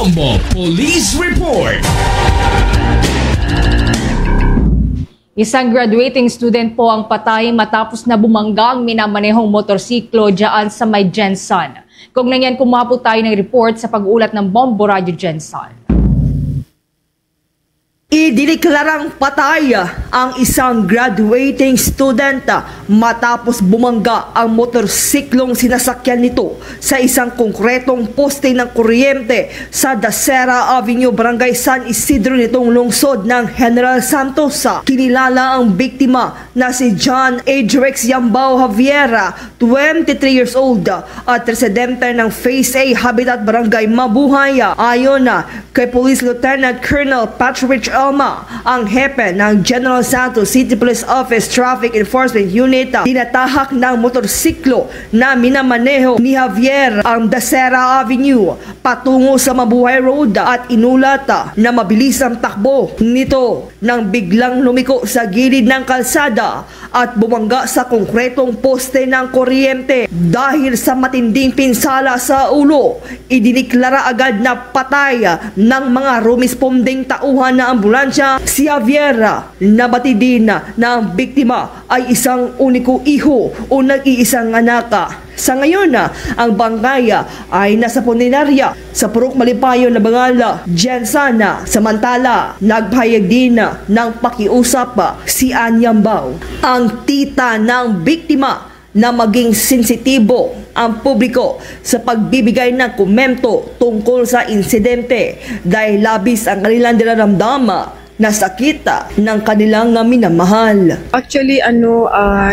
Bombo Police Report. Isang graduating student po ang patay matapos na bumanggang minamanehong motorsiklo dyan sa may Jensen. Kung nanyan, kumuha po tayo ng report sa pag-ulat ng Bombo Radio Jensen. Idineklarang patay ang isang graduating student matapos bumangga ang motorsiklong sinasakyan nito sa isang konkretong poste ng kuryente sa Dasera Avenue, Barangay San Isidro nitong lungsod ng General Santos. Kinilala ang biktima na si John Adrex Yambao Javiera, 23 years old at residente ng Phase A Habitat Barangay Mabuhay. Ayon kay Police Lieutenant Colonel Patrick Elma, ang hepe ng General Santos City Police Office Traffic Enforcement Unit, tinatahak ng motorsiklo na minamaneho ni Javier ang Dasera Avenue patungo sa Mabuhay Road at inulat na mabilis ang takbo nito nang biglang lumiko sa gilid ng kalsada at bumangga sa konkretong poste ng kuryente. Dahil sa matinding pinsala sa ulo, idiniklara agad na patay ng mga rumisponding tauhan na ambulansya si Javiera. Nabati din na ang biktima ay isang uniko iho o nag-iisang anak. Sa ngayon, ang bangkay ay nasa punerarya sa Purok Malipayon na Bangala, Jensen. Samantala, nagpahayag din ng pakiusap si Anyambao, ang tita ng biktima, na maging sensitibo ang publiko sa pagbibigay ng komento tungkol sa insidente dahil labis ang kanilang dinaramdama na sakit ng kanilang minamahal. Actually,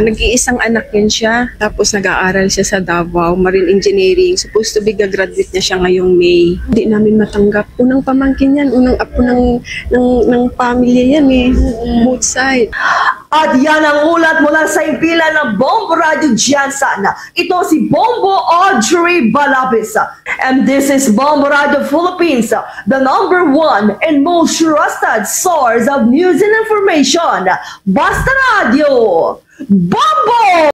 nag-iisang anak yun siya. Tapos nag-aaral siya sa Davao, Marine Engineering. Supposed to be gagraduate na siya ngayong May. Hindi namin matanggap. Unang pamangkin yan, unang apo ng pamilya yan eh. Both side. At yan ang ulat mula sa impila ng Bombo Radio Jensen. Ito si Bombo Audrey Balabis. And this is Bombo Radio Philippines, the #1 and most trusted source of news and information. Basta Radio! Bombo!